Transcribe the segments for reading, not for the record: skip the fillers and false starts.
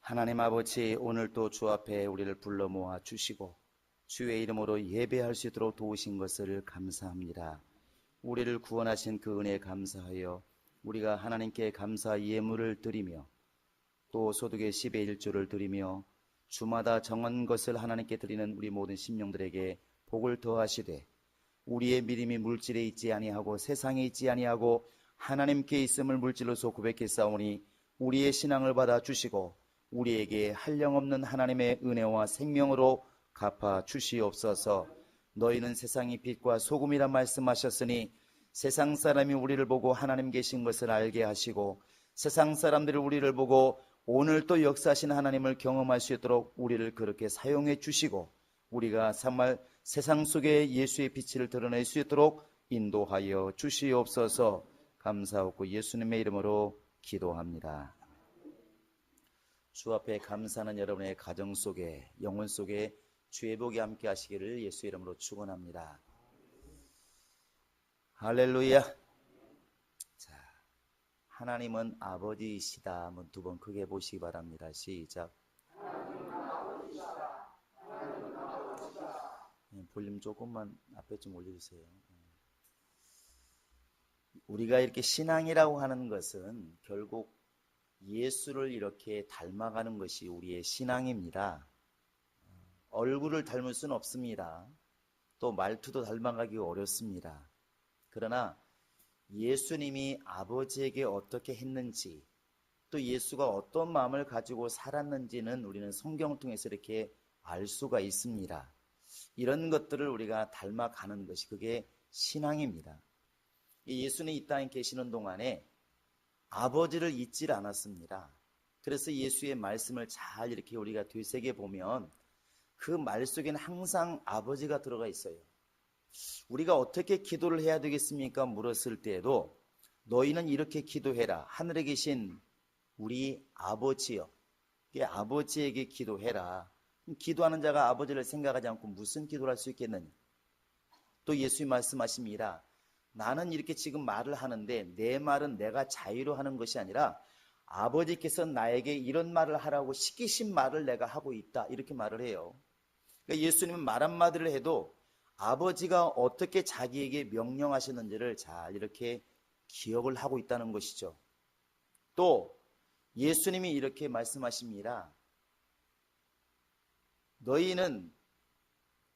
하나님 아버지, 오늘도 주 앞에 우리를 불러 모아 주시고 주의 이름으로 예배할 수 있도록 도우신 것을 감사합니다. 우리를 구원하신 그 은혜에 감사하여 우리가 하나님께 감사 예물을 드리며 또 소득의 10의 1조를 드리며 주마다 정한 것을 하나님께 드리는 우리 모든 심령들에게 복을 더하시되 우리의 믿음이 물질에 있지 아니하고 세상에 있지 아니하고 하나님께 있음을 물질로서 고백했사오니 우리의 신앙을 받아 주시고 우리에게 한량없는 하나님의 은혜와 생명으로 갚아 주시옵소서. 너희는 세상의 빛과 소금이라 말씀하셨으니 세상 사람이 우리를 보고 하나님 계신 것을 알게 하시고 세상 사람들이 우리를 보고 오늘 또 역사하신 하나님을 경험할 수 있도록 우리를 그렇게 사용해 주시고 우리가 정말 세상 속에 예수의 빛을 드러낼 수 있도록 인도하여 주시옵소서. 감사하고 예수님의 이름으로 기도합니다. 주 앞에 감사하는 여러분의 가정 속에 영혼 속에 주의 복이 함께 하시기를 예수의 이름으로 축원합니다. 할렐루야. 자, 하나님은 아버지이시다. 한번 두 번 크게 보시기 바랍니다. 시작. 볼륨 조금만 앞에 좀 올려주세요. 우리가 이렇게 신앙이라고 하는 것은 결국 예수를 이렇게 닮아가는 것이 우리의 신앙입니다. 얼굴을 닮을 수는 없습니다. 또 말투도 닮아가기 어렵습니다. 그러나 예수님이 아버지에게 어떻게 했는지 또 예수가 어떤 마음을 가지고 살았는지는 우리는 성경을 통해서 이렇게 알 수가 있습니다. 이런 것들을 우리가 닮아가는 것이 그게 신앙입니다. 예수는 이 땅에 계시는 동안에 아버지를 잊질 않았습니다. 그래서 예수의 말씀을 잘 이렇게 우리가 되새겨 보면 그 말 속에는 항상 아버지가 들어가 있어요. 우리가 어떻게 기도를 해야 되겠습니까? 물었을 때에도 너희는 이렇게 기도해라. 하늘에 계신 우리 아버지여. 아버지에게 기도해라. 기도하는 자가 아버지를 생각하지 않고 무슨 기도를 할 수 있겠느냐. 또 예수님 말씀하십니다. 나는 이렇게 지금 말을 하는데 내 말은 내가 자유로 하는 것이 아니라 아버지께서 나에게 이런 말을 하라고 시키신 말을 내가 하고 있다. 이렇게 말을 해요. 그러니까 예수님은 말 한마디를 해도 아버지가 어떻게 자기에게 명령하셨는지를 잘 이렇게 기억을 하고 있다는 것이죠. 또 예수님이 이렇게 말씀하십니다. 너희는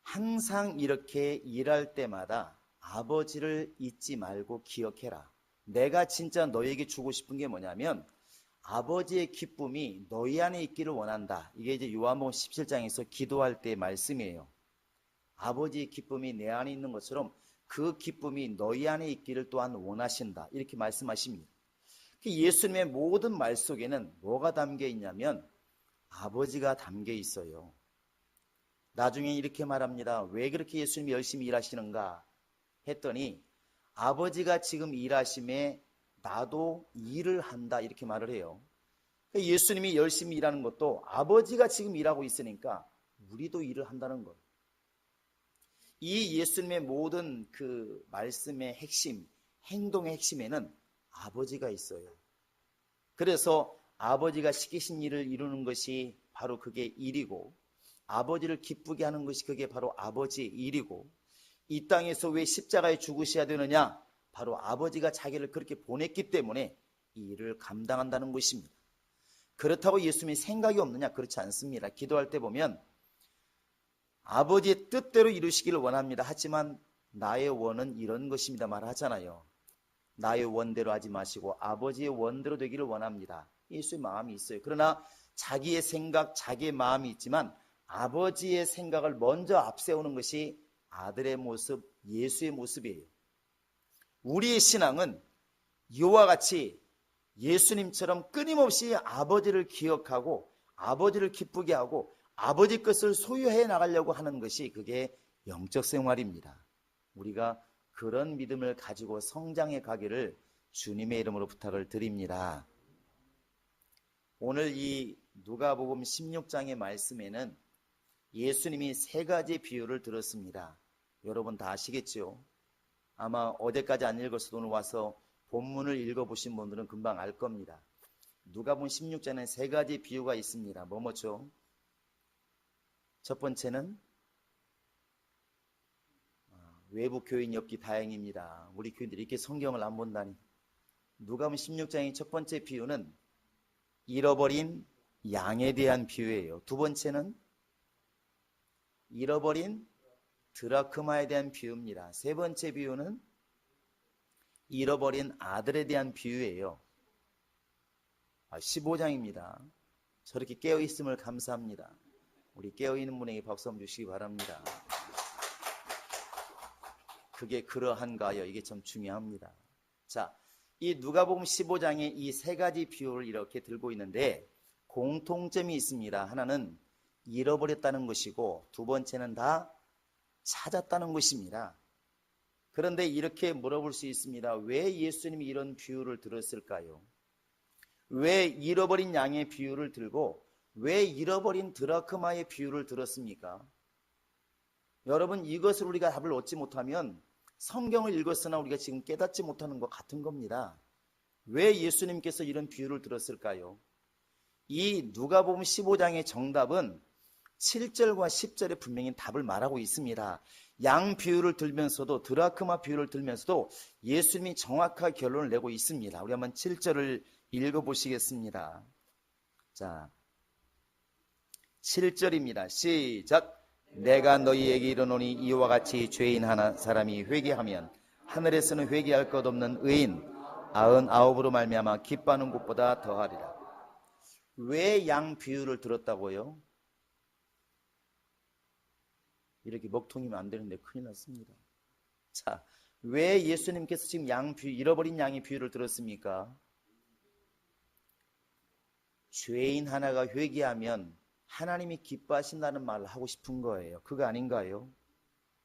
항상 이렇게 일할 때마다 아버지를 잊지 말고 기억해라. 내가 진짜 너희에게 주고 싶은 게 뭐냐면 아버지의 기쁨이 너희 안에 있기를 원한다. 이게 이제 요한복음 17장에서 기도할 때의 말씀이에요. 아버지의 기쁨이 내 안에 있는 것처럼 그 기쁨이 너희 안에 있기를 또한 원하신다. 이렇게 말씀하십니다. 예수님의 모든 말 속에는 뭐가 담겨 있냐면 아버지가 담겨 있어요. 나중에 이렇게 말합니다. 왜 그렇게 예수님이 열심히 일하시는가 했더니 아버지가 지금 일하심에 나도 일을 한다 이렇게 말을 해요. 예수님이 열심히 일하는 것도 아버지가 지금 일하고 있으니까 우리도 일을 한다는 거예요. 이 예수님의 모든 그 말씀의 핵심, 행동의 핵심에는 아버지가 있어요. 그래서 아버지가 시키신 일을 이루는 것이 바로 그게 일이고 아버지를 기쁘게 하는 것이 그게 바로 아버지의 일이고 이 땅에서 왜 십자가에 죽으셔야 되느냐? 바로 아버지가 자기를 그렇게 보냈기 때문에 이 일을 감당한다는 것입니다. 그렇다고 예수님이 생각이 없느냐? 그렇지 않습니다. 기도할 때 보면 아버지의 뜻대로 이루시기를 원합니다. 하지만 나의 원은 이런 것입니다 말하잖아요. 나의 원대로 하지 마시고 아버지의 원대로 되기를 원합니다. 예수의 마음이 있어요. 그러나 자기의 생각, 자기의 마음이 있지만 아버지의 생각을 먼저 앞세우는 것이 아들의 모습, 예수의 모습이에요. 우리의 신앙은 이와 같이 예수님처럼 끊임없이 아버지를 기억하고 아버지를 기쁘게 하고 아버지 것을 소유해 나가려고 하는 것이 그게 영적 생활입니다. 우리가 그런 믿음을 가지고 성장해 가기를 주님의 이름으로 부탁을 드립니다. 오늘 이 누가복음 16장의 말씀에는 예수님이 세 가지 비유를 들었습니다. 여러분 다 아시겠죠? 아마 어제까지 안 읽었어도 오늘 와서 본문을 읽어보신 분들은 금방 알 겁니다. 누가복음 16장에 세 가지 비유가 있습니다. 뭐죠? 첫 번째는 외부 교인이 없기 다행입니다. 우리 교인들이 이렇게 성경을 안 본다니. 누가복음 16장의 첫 번째 비유는 잃어버린 양에 대한 비유예요. 두 번째는 잃어버린 드라크마에 대한 비유입니다. 세 번째 비유는 잃어버린 아들에 대한 비유예요. 15장입니다. 저렇게 깨어있음을 감사합니다. 우리 깨어있는 분에게 박수 한번 주시기 바랍니다. 그게 그러한가요? 이게 참 중요합니다. 자, 이 누가복음 15장에 이 세 가지 비유를 이렇게 들고 있는데 공통점이 있습니다. 하나는 잃어버렸다는 것이고 두 번째는 다 찾았다는 것입니다. 그런데 이렇게 물어볼 수 있습니다. 왜 예수님이 이런 비유를 들었을까요? 왜 잃어버린 양의 비유를 들고 왜 잃어버린 드라크마의 비유를 들었습니까? 여러분, 이것을 우리가 답을 얻지 못하면 성경을 읽었으나 우리가 지금 깨닫지 못하는 것 같은 겁니다. 왜 예수님께서 이런 비유를 들었을까요? 이 누가복음 15장의 정답은 7절과 10절에 분명히 답을 말하고 있습니다. 양 비유를 들면서도 드라크마 비유를 들면서도 예수님이 정확한 결론을 내고 있습니다. 우리 한번 7절을 읽어보시겠습니다. 자, 7절입니다. 시작. 내가 너희에게 이르노니 이와 같이 죄인 하나 사람이 회개하면 하늘에서는 회개할 것 없는 의인 99으로 말미암아 기뻐하는 것보다 더하리라. 왜 양 비유를 들었다고요? 이렇게 먹통이면 안 되는데 큰일 났습니다. 자, 왜 예수님께서 지금 양 비유, 잃어버린 양의 비유를 들었습니까? 죄인 하나가 회개하면 하나님이 기뻐하신다는 말을 하고 싶은 거예요. 그거 아닌가요?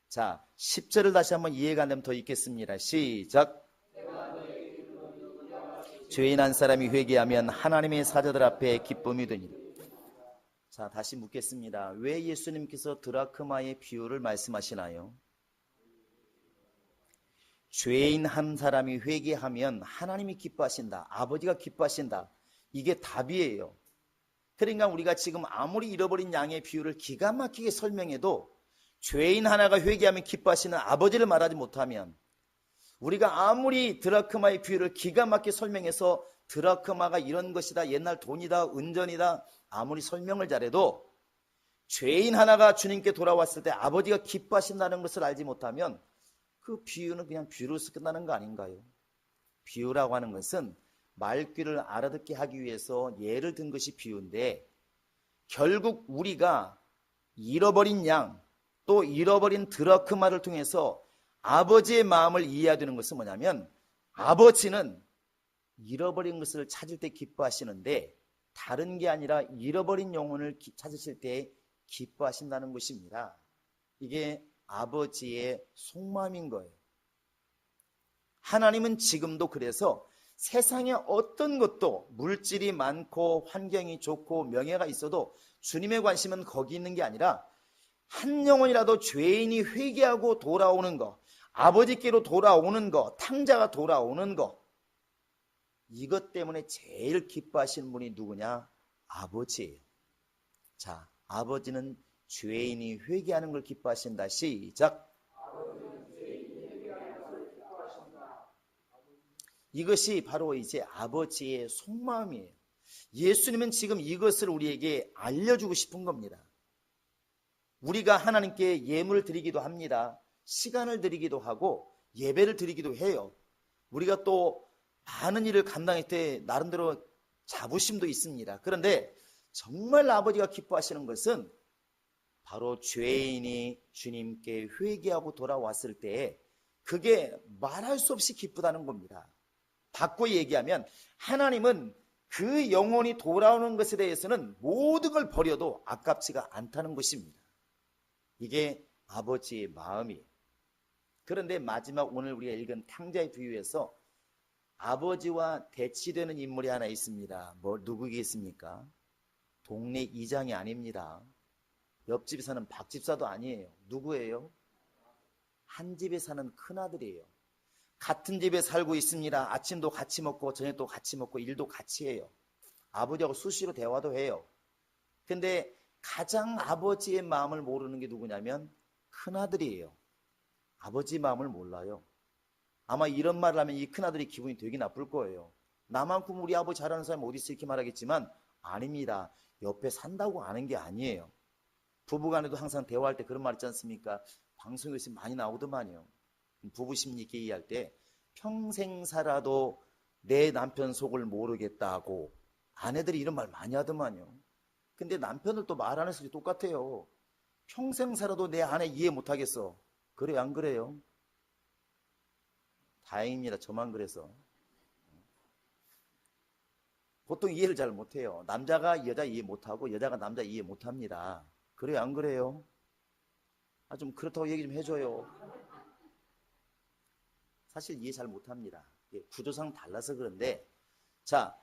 자, 10절을 다시 한번 이해가 안 되면 더 읽겠습니다. 시작. 죄인 한 사람이 회개하면 하나님의 사자들 앞에 기쁨이 되니라. 자, 다시 묻겠습니다. 왜 예수님께서 드라크마의 비유를 말씀하시나요? 죄인 한 사람이 회개하면 하나님이 기뻐하신다. 아버지가 기뻐하신다. 이게 답이에요. 그러니까 우리가 지금 아무리 잃어버린 양의 비유를 기가 막히게 설명해도 죄인 하나가 회개하면 기뻐하시는 아버지를 말하지 못하면 우리가 아무리 드라크마의 비유를 기가 막히게 설명해서 드라크마가 이런 것이다, 옛날 돈이다, 은전이다 아무리 설명을 잘해도 죄인 하나가 주님께 돌아왔을 때 아버지가 기뻐하신다는 것을 알지 못하면 그 비유는 그냥 비유로서 끝나는 거 아닌가요? 비유라고 하는 것은 말귀를 알아듣게 하기 위해서 예를 든 것이 비유인데 결국 우리가 잃어버린 양 또 잃어버린 드라크마를 통해서 아버지의 마음을 이해해야 되는 것은 뭐냐면 아버지는 잃어버린 것을 찾을 때 기뻐하시는데 다른 게 아니라 잃어버린 영혼을 찾으실 때 기뻐하신다는 것입니다. 이게 아버지의 속마음인 거예요. 하나님은 지금도 그래서 세상에 어떤 것도 물질이 많고 환경이 좋고 명예가 있어도 주님의 관심은 거기 있는 게 아니라 한 영혼이라도 죄인이 회개하고 돌아오는 것, 아버지께로 돌아오는 것, 탕자가 돌아오는 것, 이것 때문에 제일 기뻐하시는 분이 누구냐? 아버지예요. 자, 아버지는 죄인이 회개하는 걸 기뻐하신다. 시작. 이것이 바로 이제 아버지의 속마음이에요. 예수님은 지금 이것을 우리에게 알려주고 싶은 겁니다. 우리가 하나님께 예물을 드리기도 합니다. 시간을 드리기도 하고 예배를 드리기도 해요. 우리가 또 많은 일을 감당할 때 나름대로 자부심도 있습니다. 그런데 정말 아버지가 기뻐하시는 것은 바로 죄인이 주님께 회개하고 돌아왔을 때 그게 말할 수 없이 기쁘다는 겁니다. 바꿔 얘기하면 하나님은 그 영혼이 돌아오는 것에 대해서는 모든 걸 버려도 아깝지가 않다는 것입니다. 이게 아버지의 마음이에요. 그런데 마지막 오늘 우리가 읽은 탕자의 비유에서 아버지와 대치되는 인물이 하나 있습니다. 누구겠습니까? 동네 이장이 아닙니다. 옆집에 사는 박집사도 아니에요. 누구예요? 한 집에 사는 큰아들이에요. 같은 집에 살고 있습니다. 아침도 같이 먹고 저녁도 같이 먹고 일도 같이 해요. 아버지하고 수시로 대화도 해요. 근데 가장 아버지의 마음을 모르는 게 누구냐면 큰아들이에요. 아버지 마음을 몰라요. 아마 이런 말을 하면 이 큰아들이 기분이 되게 나쁠 거예요. 나만큼 우리 아버지 잘하는 사람이 어디 있어 이렇게 말하겠지만 아닙니다. 옆에 산다고 아는 게 아니에요. 부부간에도 항상 대화할 때 그런 말 있지 않습니까? 방송에서 많이 나오더만요. 부부 심리 있게 얘기할 때 평생 살아도 내 남편 속을 모르겠다고 아내들이 이런 말 많이 하더만요. 근데 남편들도 말하는 소리 똑같아요. 평생 살아도 내 아내 이해 못하겠어. 그래요, 안 그래요? 다행입니다. 저만 그래서. 보통 이해를 잘 못해요. 남자가 여자 이해 못하고 여자가 남자 이해 못합니다. 그래요, 안 그래요? 좀 그렇다고 얘기 좀 해줘요. 사실 이해 잘 못합니다. 구조상 달라서 그런데, 자,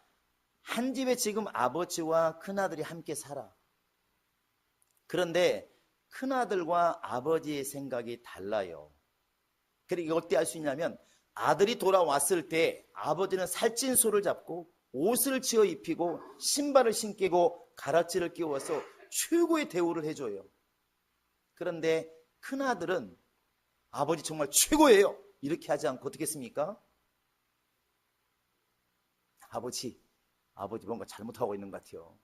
한 집에 지금 아버지와 큰아들이 함께 살아. 그런데 큰아들과 아버지의 생각이 달라요. 그리고 이거 어떻게 알 수 있냐면 아들이 돌아왔을 때 아버지는 살찐 소를 잡고 옷을 지어 입히고 신발을 신기고 가락지를 끼워서 최고의 대우를 해줘요. 그런데 큰아들은 아버지 정말 최고예요 이렇게 하지 않고 어떻게 했습니까? 아버지 뭔가 잘못하고 있는 것 같아요.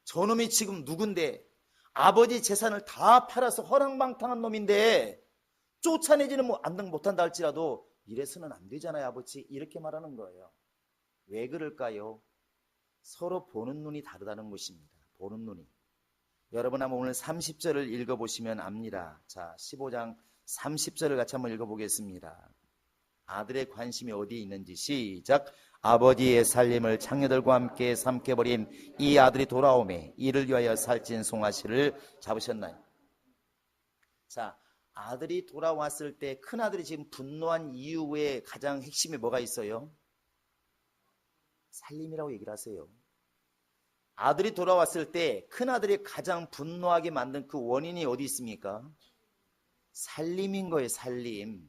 저놈이 지금 누군데 아버지 재산을 다 팔아서 허랑방탕한 놈인데 쫓아내지는 못한다 할지라도 이래서는 안 되잖아요 아버지 이렇게 말하는 거예요. 왜 그럴까요? 서로 보는 눈이 다르다는 것입니다. 보는 눈이. 여러분 한번 오늘 30절을 읽어보시면 압니다. 자, 15장 30절을 같이 한번 읽어보겠습니다. 아들의 관심이 어디에 있는지 시작. 아버지의 살림을 창녀들과 함께 삼켜버린 이 아들이 돌아오매 이를 위하여 살찐 송아지를 잡으셨나요? 자, 아들이 돌아왔을 때 큰아들이 지금 분노한 이유의 가장 핵심에 뭐가 있어요? 살림이라고 얘기를 하세요. 아들이 돌아왔을 때 큰아들이 가장 분노하게 만든 그 원인이 어디 있습니까? 살림인 거예요. 살림.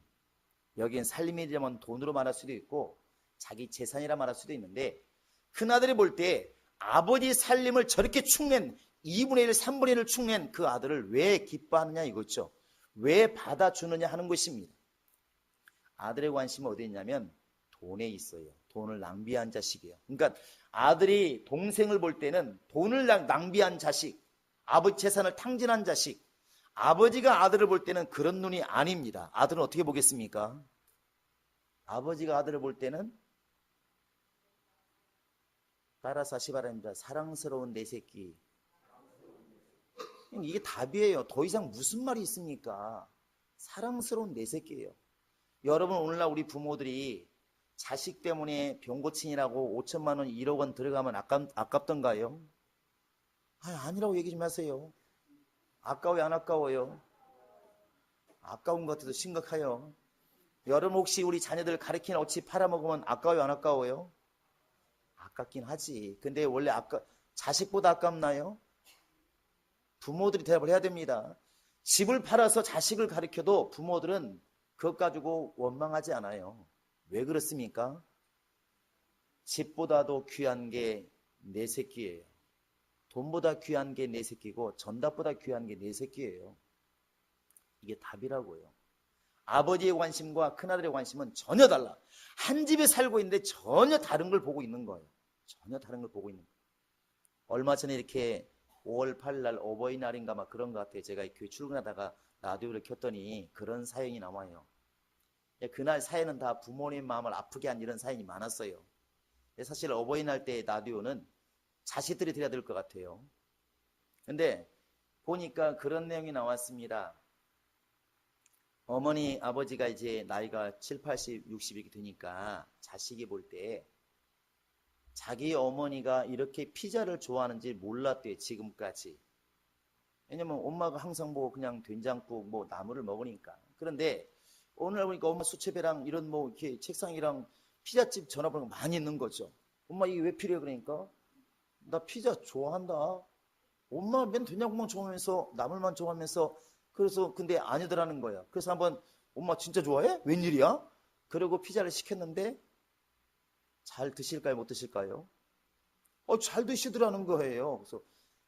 여기엔 살림이라면 돈으로 말할 수도 있고 자기 재산이라 말할 수도 있는데 큰아들이 볼 때 아버지 살림을 저렇게 축낸 2분의 1, 3분의 1을 축낸 그 아들을 왜 기뻐하느냐 이거죠. 왜 받아주느냐 하는 것입니다. 아들의 관심은 어디 있냐면 돈에 있어요. 돈을 낭비한 자식이에요. 그러니까 아들이 동생을 볼 때는 돈을 낭비한 자식, 아버지 재산을 탕진한 자식, 아버지가 아들을 볼 때는 그런 눈이 아닙니다. 아들은 어떻게 보겠습니까? 아버지가 아들을 볼 때는 따라서 하시 바랍니다. 사랑스러운 내 새끼. 이게 답이에요. 더 이상 무슨 말이 있습니까? 사랑스러운 내 새끼예요. 여러분 오늘날 우리 부모들이 자식 때문에 병 고친이라고 5천만 원, 1억 원 들어가면 아깝던가요? 아니라고 얘기 좀 하세요. 아까워요, 안 아까워요? 아까운 것 같아도 심각해요. 여러분 혹시 우리 자녀들 가르치는 어치 팔아먹으면 아까워요, 안 아까워요? 아깝긴 하지. 근데 원래 자식보다 아깝나요? 부모들이 대답을 해야 됩니다. 집을 팔아서 자식을 가르쳐도 부모들은 그것 가지고 원망하지 않아요. 왜 그렇습니까? 집보다도 귀한 게 내 새끼예요. 돈보다 귀한 게 내 새끼고 전답보다 귀한 게 내 새끼예요. 이게 답이라고요. 아버지의 관심과 큰아들의 관심은 전혀 달라. 한 집에 살고 있는데 전혀 다른 걸 보고 있는 거예요. 전혀 다른 걸 보고 있는 거예요. 얼마 전에 이렇게 5월 8일 날 어버이날인가 막 그런 것 같아요. 제가 교회 출근하다가 라디오를 켰더니 그런 사연이 나와요. 그날 사연은 다 부모님 마음을 아프게 한 이런 사연이 많았어요. 사실 어버이날 때 라디오는 자식들이 들어야 될 것 같아요. 근데 보니까 그런 내용이 나왔습니다. 어머니, 아버지가 이제 나이가 7, 80, 60 이렇게 되니까 자식이 볼 때 자기 어머니가 이렇게 피자를 좋아하는지 몰랐대요, 지금까지. 왜냐면 엄마가 항상 그냥 된장국, 나물을 먹으니까. 그런데 오늘 보니까 엄마 수채배랑 이런 이렇게 책상이랑 피자집 전화번호가 많이 있는 거죠. 엄마 이게 왜 필요해? 그러니까 나 피자 좋아한다. 엄마 맨 된장국만 좋아하면서 나물만 좋아하면서 그래서 근데 아니더라는 거야. 그래서 한번 엄마 진짜 좋아해? 웬일이야? 그리고 피자를 시켰는데 잘 드실까요? 못 드실까요? 잘 드시더라는 거예요. 그래서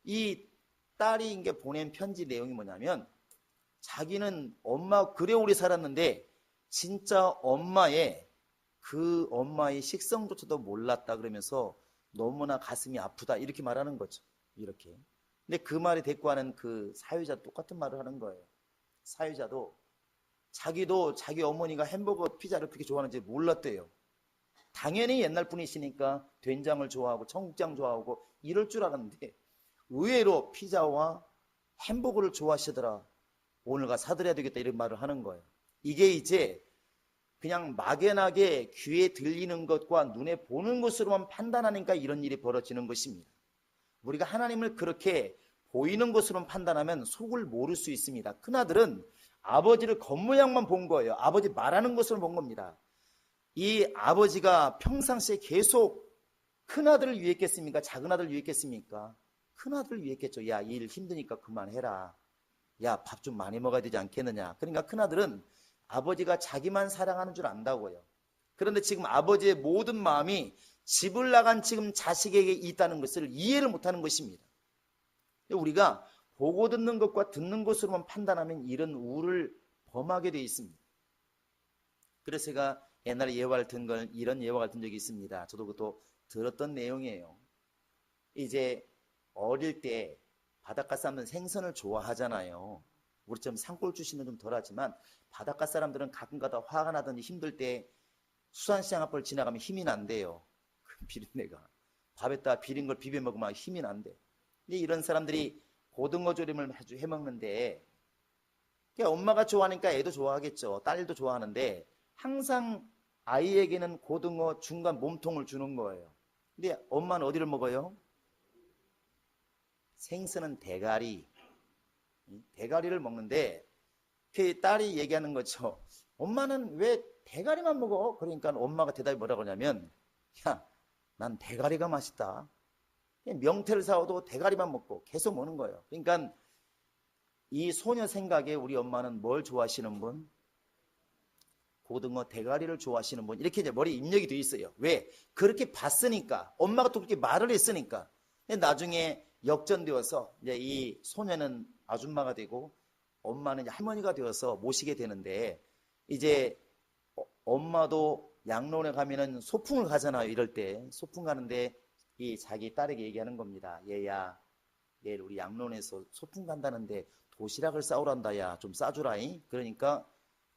이 딸이 이게 보낸 편지 내용이 뭐냐면, 자기는 엄마 그래 오래 살았는데 진짜 그 엄마의 식성조차도 몰랐다 그러면서 너무나 가슴이 아프다 이렇게 말하는 거죠. 이렇게. 근데 그 말에 대꾸하는 그 사유자 똑같은 말을 하는 거예요. 사유자도 자기도 자기 어머니가 햄버거 피자를 그렇게 좋아하는지 몰랐대요. 당연히 옛날 분이시니까 된장을 좋아하고 청국장 좋아하고 이럴 줄 알았는데 의외로 피자와 햄버거를 좋아하시더라. 오늘 가 사드려야 되겠다 이런 말을 하는 거예요. 이게 이제 그냥 막연하게 귀에 들리는 것과 눈에 보는 것으로만 판단하니까 이런 일이 벌어지는 것입니다. 우리가 하나님을 그렇게 보이는 것으로만 판단하면 속을 모를 수 있습니다. 큰아들은 아버지를 겉모양만 본 거예요. 아버지 말하는 것으로 본 겁니다. 이 아버지가 평상시에 계속 큰아들을 위했겠습니까? 작은아들을 위했겠습니까? 큰아들을 위했겠죠. 야, 일 힘드니까 그만해라. 야, 밥 좀 많이 먹어야 되지 않겠느냐. 그러니까 큰아들은 아버지가 자기만 사랑하는 줄 안다고요. 그런데 지금 아버지의 모든 마음이 집을 나간 지금 자식에게 있다는 것을 이해를 못하는 것입니다. 우리가 보고 듣는 것과 듣는 것으로만 판단하면 이런 우를 범하게 되어 있습니다. 그래서 제가 옛날에 이런 예화를 든 적이 있습니다. 저도 그것도 들었던 내용이에요. 이제 어릴 때 바닷가 사람들은 생선을 좋아하잖아요. 우리처럼 산골 출신은 좀 덜하지만 바닷가 사람들은 가끔가다 화가 나든지 힘들 때 수산시장 앞을 지나가면 힘이 난대요. 그 비린내가. 밥에다 비린 걸 비벼 먹으면 힘이 난대. 근데 이런 사람들이 고등어 조림을 해먹는데 엄마가 좋아하니까 애도 좋아하겠죠. 딸도 좋아하는데 항상 아이에게는 고등어 중간 몸통을 주는 거예요. 근데 엄마는 어디를 먹어요? 생선은 대가리를 먹는데 그 딸이 얘기하는 거죠. 엄마는 왜 대가리만 먹어? 그러니까 엄마가 대답이 뭐라고 하냐면, 야, 난 대가리가 맛있다. 명태를 사와도 대가리만 먹고 계속 먹는 거예요. 그러니까 이 소녀 생각에 우리 엄마는 뭘 좋아하시는 분? 고등어 대가리를 좋아하시는 분. 이렇게 이제 머리에 입력이 돼 있어요. 왜? 그렇게 봤으니까. 엄마가 또 그렇게 말을 했으니까. 나중에 역전되어서 이제 이 소녀는 아줌마가 되고 엄마는 이제 할머니가 되어서 모시게 되는데, 이제 엄마도 양론에 가면은 소풍을 가잖아요. 이럴 때 소풍 가는데 이 자기 딸에게 얘기하는 겁니다. 얘야, 내일 우리 양론에서 소풍 간다는데 도시락을 싸우란다. 야, 좀 싸주라잉. 그러니까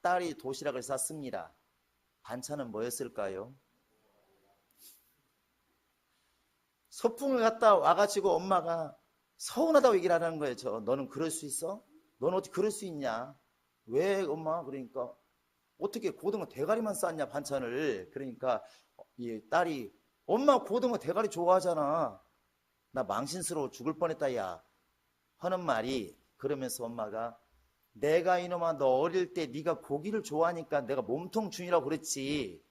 딸이 도시락을 쌌습니다. 반찬은 뭐였을까요? 소풍을 갔다 와가지고 엄마가 서운하다고 얘기를 하는 거예요. 너는 그럴 수 있어? 너는 어떻게 그럴 수 있냐? 왜 엄마? 그러니까 어떻게 고등어 대가리만 쌌냐 반찬을. 그러니까 이 딸이 엄마 고등어 대가리 좋아하잖아. 나 망신스러워 죽을 뻔했다 야 하는 말이, 그러면서 엄마가 내가 이놈아 너 어릴 때 네가 고기를 좋아하니까 내가 몸통 중이라고 그랬지.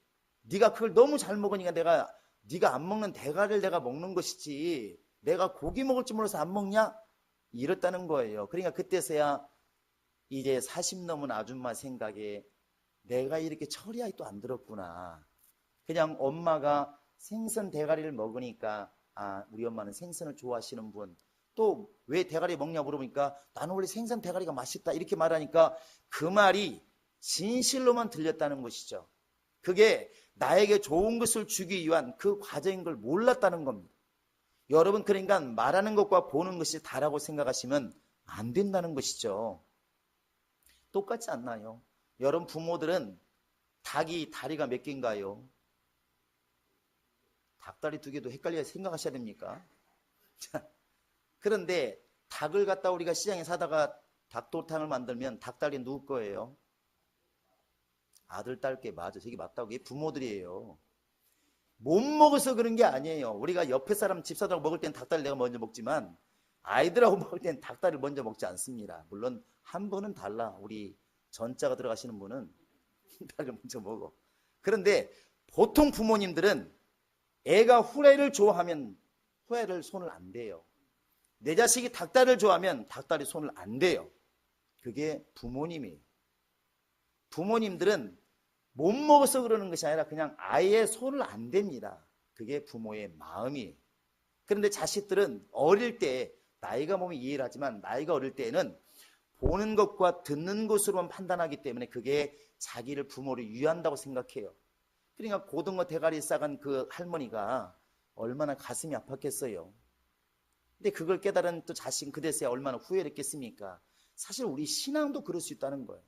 네가 그걸 너무 잘 먹으니까 네가 안 먹는 대가리를 내가 먹는 것이지 내가 고기 먹을 줄 몰라서 안 먹냐? 이랬다는 거예요. 그러니까 그때서야 이제 40 넘은 아줌마 생각에 내가 이렇게 철이 아직도 안 들었구나. 그냥 엄마가 생선 대가리를 먹으니까 우리 엄마는 생선을 좋아하시는 분. 또 왜 대가리 먹냐 물어보니까 나는 원래 생선 대가리가 맛있다 이렇게 말하니까 그 말이 진실로만 들렸다는 것이죠. 그게 나에게 좋은 것을 주기 위한 그 과정인 걸 몰랐다는 겁니다. 여러분, 그러니까 말하는 것과 보는 것이 다라고 생각하시면 안 된다는 것이죠. 똑같지 않나요? 여러분 부모들은 닭이 다리가 몇 개인가요? 닭다리 2개도 헷갈려 생각하셔야 됩니까? 그런데 닭을 갖다 우리가 시장에 사다가 닭도탕을 만들면 닭다리 누구 거예요? 아들, 딸께. 맞아. 저게 맞다고. 이게 부모들이에요. 못 먹어서 그런 게 아니에요. 우리가 옆에 사람 집사람하고 먹을 땐 닭다리 내가 먼저 먹지만 아이들하고 먹을 땐 닭다리를 먼저 먹지 않습니다. 물론 한 분은 달라. 우리 전자가 들어가시는 분은 닭을 먼저 먹어. 그런데 보통 부모님들은 애가 후라이를 좋아하면 후라이를 손을 안 대요. 내 자식이 닭다리를 좋아하면 닭다리 손을 안 대요. 그게 부모님이에요. 부모님들은 못 먹어서 그러는 것이 아니라 그냥 아예 손을 안 댑니다. 그게 부모의 마음이에요. 그런데 자식들은 어릴 때, 나이가 보면 이해를 하지만 나이가 어릴 때에는 보는 것과 듣는 것으로만 판단하기 때문에 그게 자기를 부모를 위한다고 생각해요. 그러니까 고등어 대가리 싸간 그 할머니가 얼마나 가슴이 아팠겠어요. 근데 그걸 깨달은 또 자식은 그대서야 얼마나 후회를 했겠습니까? 사실 우리 신앙도 그럴 수 있다는 거예요.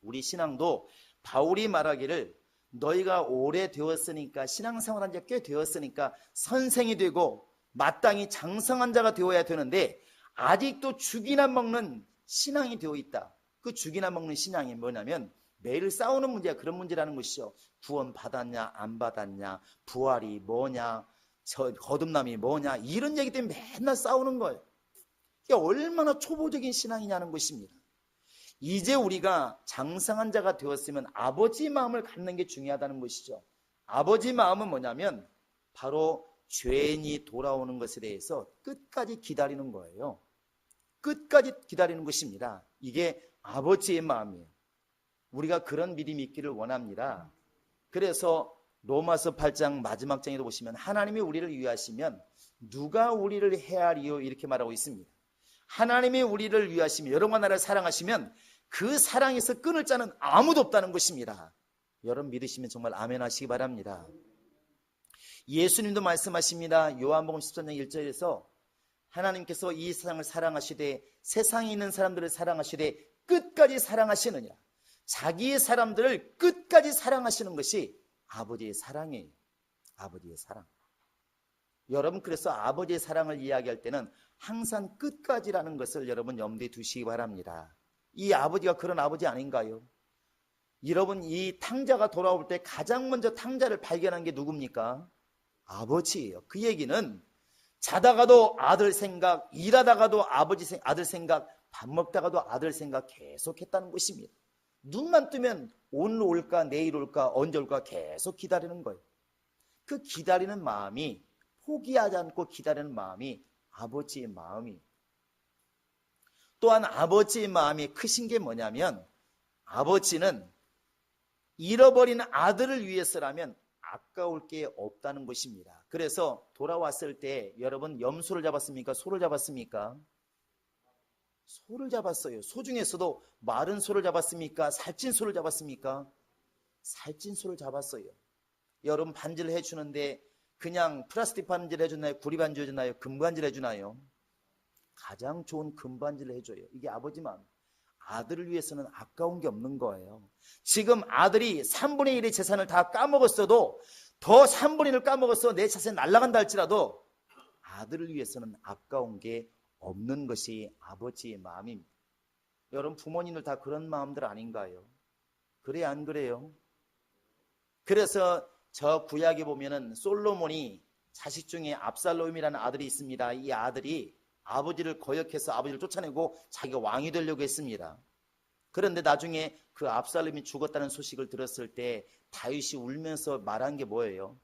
우리 신앙도 바울이 말하기를 너희가 오래 되었으니까, 신앙생활한 지 꽤 되었으니까 선생이 되고 마땅히 장성한 자가 되어야 되는데 아직도 죽이나 먹는 신앙이 되어 있다. 그 죽이나 먹는 신앙이 뭐냐면 매일 싸우는 문제가 그런 문제라는 것이죠. 구원 받았냐 안 받았냐, 부활이 뭐냐, 거듭남이 뭐냐, 이런 얘기 때문에 맨날 싸우는 거예요. 이게 얼마나 초보적인 신앙이냐는 것입니다. 이제 우리가 장성한 자가 되었으면 아버지 마음을 갖는 게 중요하다는 것이죠. 아버지 마음은 뭐냐면 바로 죄인이 돌아오는 것에 대해서 끝까지 기다리는 거예요. 끝까지 기다리는 것입니다. 이게 아버지의 마음이에요. 우리가 그런 믿음이 있기를 원합니다. 그래서 로마서 8장 마지막 장에도 보시면 하나님이 우리를 위하시면 누가 우리를 해하리요, 이렇게 말하고 있습니다. 하나님이 우리를 위하시면, 여러분과 나를 사랑하시면 그 사랑에서 끊을 자는 아무도 없다는 것입니다. 여러분 믿으시면 정말 아멘 하시기 바랍니다. 예수님도 말씀하십니다. 요한복음 13장 1절에서 하나님께서 이 세상을 사랑하시되 세상에 있는 사람들을 사랑하시되 끝까지 사랑하시느냐. 자기의 사람들을 끝까지 사랑하시는 것이 아버지의 사랑이에요. 아버지의 사랑. 여러분, 그래서 아버지의 사랑을 이야기할 때는 항상 끝까지라는 것을 여러분 염두에 두시기 바랍니다. 이 아버지가 그런 아버지 아닌가요? 여러분, 이 탕자가 돌아올 때 가장 먼저 탕자를 발견한 게 누굽니까? 아버지예요. 그 얘기는 자다가도 아들 생각, 일하다가도 아들 생각, 밥 먹다가도 아들 생각 계속했다는 것입니다. 눈만 뜨면 오늘 올까 내일 올까 언제 올까 계속 기다리는 거예요. 그 기다리는 마음이, 포기하지 않고 기다리는 마음이 아버지의 마음이에요. 또한 아버지의 마음이 크신 게 뭐냐면 아버지는 잃어버린 아들을 위해서라면 아까울 게 없다는 것입니다. 그래서 돌아왔을 때 여러분 염소를 잡았습니까? 소를 잡았습니까? 소를 잡았어요. 소 중에서도 마른 소를 잡았습니까? 살찐 소를 잡았습니까? 살찐 소를 잡았어요. 여러분 반지를 해주는데 그냥 플라스틱 반지를 해주나요? 구리 반지를 해주나요? 금 반지를 해주나요? 가장 좋은 금 반지를 해줘요. 이게 아버지 마음. 아들을 위해서는 아까운 게 없는 거예요. 지금 아들이 3분의 1의 재산을 다 까먹었어도, 더 3분의 1을 까먹었어 내 재산이 날아간다 할지라도 아들을 위해서는 아까운 게 없는 것이 아버지의 마음입니다. 여러분 부모님들 다 그런 마음들 아닌가요? 그래요, 안 그래요? 그래서 저 구약에 보면은 솔로몬이 자식 중에 압살롬이라는 아들이 있습니다. 이 아들이 아버지를 거역해서 아버지를 쫓아내고 자기가 왕이 되려고 했습니다. 그런데 나중에 그 압살롬이 죽었다는 소식을 들었을 때 다윗이 울면서 말한 게 뭐예요?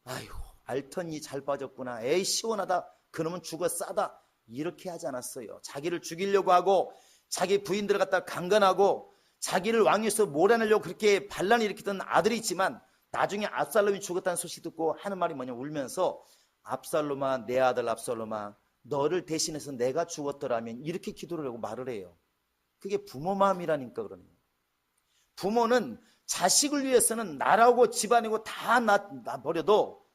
아휴, 알턴이 잘 빠졌구나. 에이, 시원하다. 그놈은 죽어 싸다. 이렇게 하지 않았어요. 자기를 죽이려고 하고 자기 부인들을 갖다 강간하고 자기를 왕위에서 몰아내려고 그렇게 반란을 일으키던 아들이 있지만 나중에 압살롬이 죽었다는 소식 듣고 하는 말이 뭐냐, 울면서 압살롬아, 내 아들 압살롬아, 너를 대신해서 내가 죽었더라면, 이렇게 기도를 하고 말을 해요. 그게 부모 마음이라니까. 그러는 거예요. 부모는 자식을 위해서는 나라고 집안이고 다 놔버려도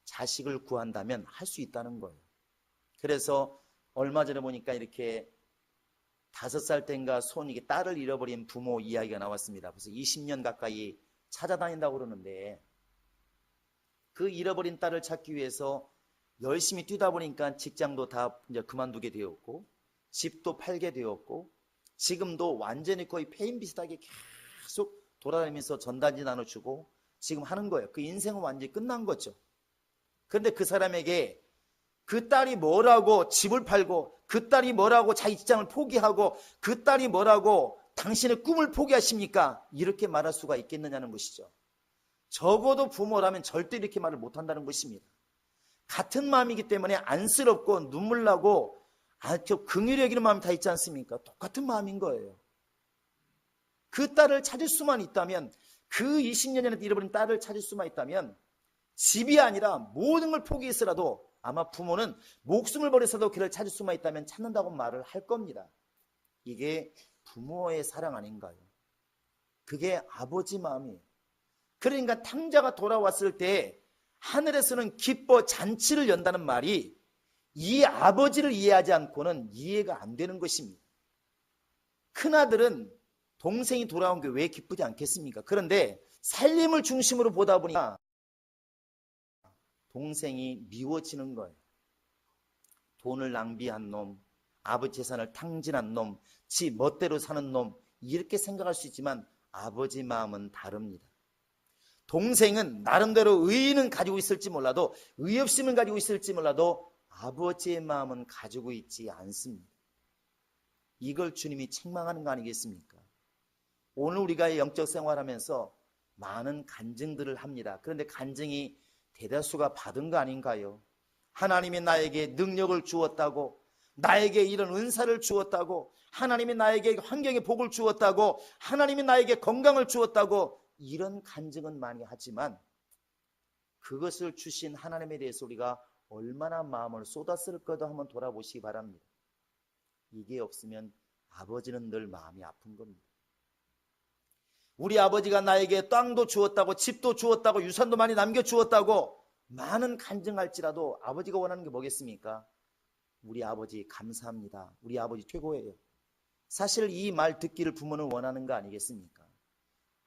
자식을 구한다면 할 수 있다는 거예요. 그래서 얼마 전에 보니까 이렇게 5살 때인가 손이 딸을 잃어버린 부모 이야기가 나왔습니다. 그래서 20년 가까이 찾아다닌다고 그러는데 그 잃어버린 딸을 찾기 위해서 열심히 뛰다 보니까 직장도 다 이제 그만두게 되었고 집도 팔게 되었고 지금도 완전히 거의 폐인 비슷하게 계속 돌아다니면서 전단지 나눠주고 지금 하는 거예요. 그 인생은 완전히 끝난 거죠. 그런데 그 사람에게 그 딸이 뭐라고 집을 팔고, 그 딸이 뭐라고 자기 직장을 포기하고, 그 딸이 뭐라고 당신의 꿈을 포기하십니까? 이렇게 말할 수가 있겠느냐는 것이죠. 적어도 부모라면 절대 이렇게 말을 못한다는 것입니다. 같은 마음이기 때문에 안쓰럽고 눈물 나고 긍휼히 여기는 마음이 다 있지 않습니까? 똑같은 마음인 거예요. 그 딸을 찾을 수만 있다면, 그 20년 전에 잃어버린 딸을 찾을 수만 있다면 집이 아니라 모든 걸 포기했으라도 아마 부모는 목숨을 버려서도 그를 찾을 수만 있다면 찾는다고 말을 할 겁니다. 이게 부모의 사랑 아닌가요? 그게 아버지 마음이에요. 그러니까 탕자가 돌아왔을 때 하늘에서는 기뻐 잔치를 연다는 말이 이 아버지를 이해하지 않고는 이해가 안 되는 것입니다. 큰아들은 동생이 돌아온 게 왜 기쁘지 않겠습니까? 그런데 살림을 중심으로 보다 보니까 동생이 미워지는 거예요. 돈을 낭비한 놈, 아버지 재산을 탕진한 놈, 지 멋대로 사는 놈, 이렇게 생각할 수 있지만 아버지 마음은 다릅니다. 동생은 나름대로 의의는 가지고 있을지 몰라도, 의협심은 가지고 있을지 몰라도 아버지의 마음은 가지고 있지 않습니다. 이걸 주님이 책망하는 거 아니겠습니까? 오늘 우리가 영적 생활하면서 많은 간증들을 합니다. 그런데 간증이 대다수가 받은 거 아닌가요? 하나님이 나에게 능력을 주었다고, 나에게 이런 은사를 주었다고, 하나님이 나에게 환경의 복을 주었다고, 하나님이 나에게 건강을 주었다고, 이런 간증은 많이 하지만 그것을 주신 하나님에 대해서 우리가 얼마나 마음을 쏟았을까도 한번 돌아보시기 바랍니다. 이게 없으면 아버지는 늘 마음이 아픈 겁니다. 우리 아버지가 나에게 땅도 주었다고, 집도 주었다고, 유산도 많이 남겨주었다고 많은 간증할지라도 아버지가 원하는 게 뭐겠습니까? 우리 아버지 감사합니다. 우리 아버지 최고예요. 사실 이 말 듣기를 부모는 원하는 거 아니겠습니까?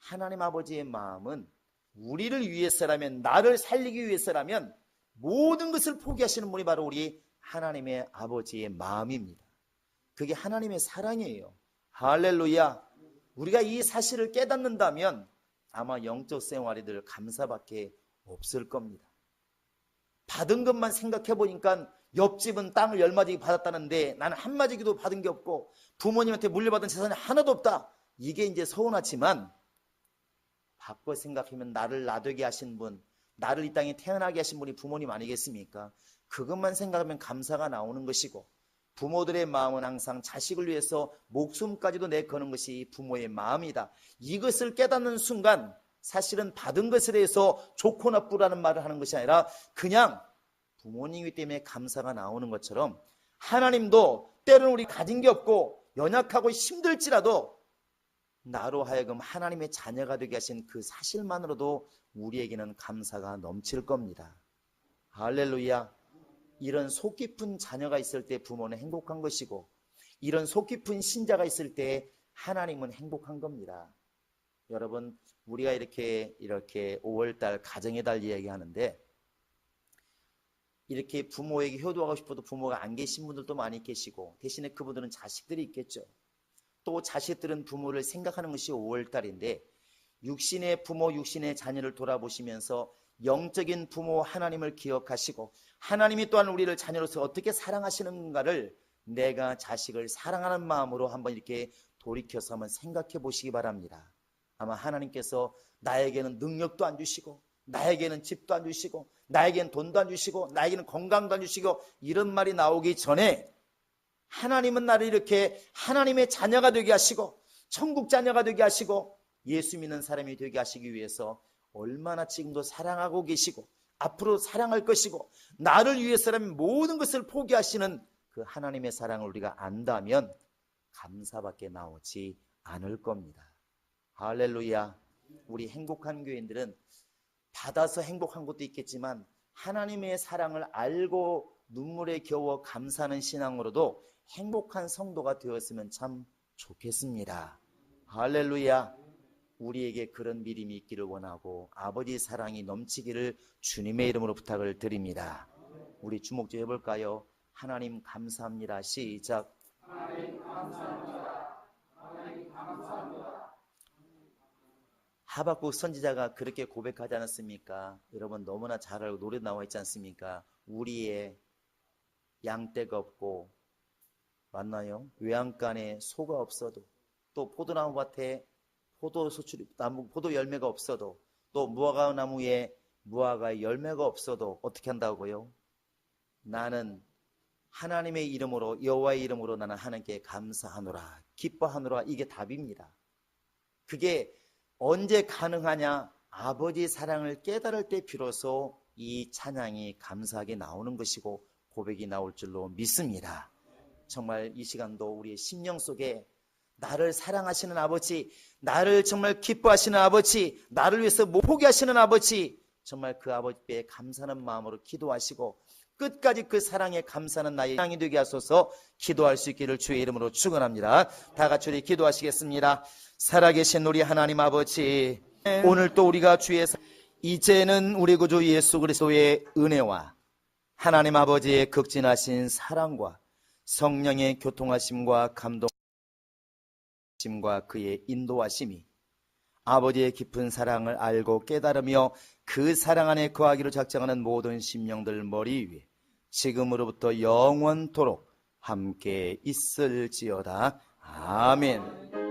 하나님 아버지의 마음은 우리를 위해서라면, 나를 살리기 위해서라면 모든 것을 포기하시는 분이 바로 우리 하나님의 아버지의 마음입니다. 그게 하나님의 사랑이에요. 할렐루야. 우리가 이 사실을 깨닫는다면 아마 영적 생활이 늘 감사밖에 없을 겁니다. 받은 것만 생각해 보니까 옆집은 땅을 10마디 받았다는데 나는 한 마디기도 받은 게 없고 부모님한테 물려받은 재산이 하나도 없다. 이게 이제 서운하지만 바꿔 생각하면 나를 나되게 하신 분, 나를 이 땅에 태어나게 하신 분이 부모님 아니겠습니까? 그것만 생각하면 감사가 나오는 것이고, 부모들의 마음은 항상 자식을 위해서 목숨까지도 내거는 것이 부모의 마음이다. 이것을 깨닫는 순간 사실은 받은 것에 대해서 좋고 나쁘라는 말을 하는 것이 아니라 그냥 부모님이기 때문에 감사가 나오는 것처럼 하나님도 때로는 우리 가진 게 없고 연약하고 힘들지라도 나로 하여금 하나님의 자녀가 되게 하신 그 사실만으로도 우리에게는 감사가 넘칠 겁니다. 할렐루야. 이런 속 깊은 자녀가 있을 때 부모는 행복한 것이고, 이런 속 깊은 신자가 있을 때 하나님은 행복한 겁니다. 여러분, 우리가 이렇게 5월달 가정의 달 이야기하는데, 이렇게 부모에게 효도하고 싶어도 부모가 안 계신 분들도 많이 계시고, 대신에 그분들은 자식들이 있겠죠. 또 자식들은 부모를 생각하는 것이 5월달인데, 육신의 부모, 육신의 자녀를 돌아보시면서 영적인 부모 하나님을 기억하시고, 하나님이 또한 우리를 자녀로서 어떻게 사랑하시는가를 내가 자식을 사랑하는 마음으로 한번 이렇게 돌이켜서 한번 생각해 보시기 바랍니다. 아마 하나님께서 나에게는 능력도 안 주시고, 나에게는 집도 안 주시고, 나에게는 돈도 안 주시고, 나에게는 건강도 안 주시고, 이런 말이 나오기 전에 하나님은 나를 이렇게 하나님의 자녀가 되게 하시고 천국 자녀가 되게 하시고 예수 믿는 사람이 되게 하시기 위해서 얼마나 지금도 사랑하고 계시고 앞으로 사랑할 것이고 나를 위해서라면 모든 것을 포기하시는 그 하나님의 사랑을 우리가 안다면 감사밖에 나오지 않을 겁니다. 할렐루야. 우리 행복한 교인들은 받아서 행복한 것도 있겠지만 하나님의 사랑을 알고 눈물에 겨워 감사하는 신앙으로도 행복한 성도가 되었으면 참 좋겠습니다. 할렐루야. 우리에게 그런 믿음이 있기를 원하고 아버지 사랑이 넘치기를 주님의 이름으로 부탁을 드립니다. 우리 주목 좀 해볼까요? 하나님 감사합니다. 시작. 하나님 감사합니다. 하나님 감사합니다. 하박국 선지자가 그렇게 고백하지 않았습니까? 여러분 너무나 잘 알고 노래 나와 있지 않습니까? 우리의 양떼가 없고 맞나요? 외양간에 소가 없어도 또 포도나무 밭에 포도 열매가 없어도 또 무화과 나무에 무화과의 열매가 없어도 어떻게 한다고요? 나는 하나님의 이름으로 여호와의 이름으로 나는 하나님께 감사하노라 기뻐하노라. 이게 답입니다. 그게 언제 가능하냐? 아버지 사랑을 깨달을 때 비로소 이 찬양이 감사하게 나오는 것이고 고백이 나올 줄로 믿습니다. 정말 이 시간도 우리의 심령 속에 나를 사랑하시는 아버지, 나를 정말 기뻐하시는 아버지, 나를 위해서 못 포기하시는 아버지, 정말 그 아버지께 감사하는 마음으로 기도하시고 끝까지 그 사랑에 감사하는 나의 사랑이 되게 하소서. 기도할 수 있기를 주의 이름으로 축원합니다. 다 같이 우리 기도하시겠습니다. 살아계신 우리 하나님 아버지, 오늘 또 우리가 주의 이제는 우리 구주 예수 그리스도의 은혜와 하나님 아버지의 극진하신 사랑과 성령의 교통하심과 감동하심과 그의 인도하심이 아버지의 깊은 사랑을 알고 깨달으며 그 사랑 안에 거하기로 작정하는 모든 심령들 머리 위에 지금으로부터 영원토록 함께 있을지어다. 아멘.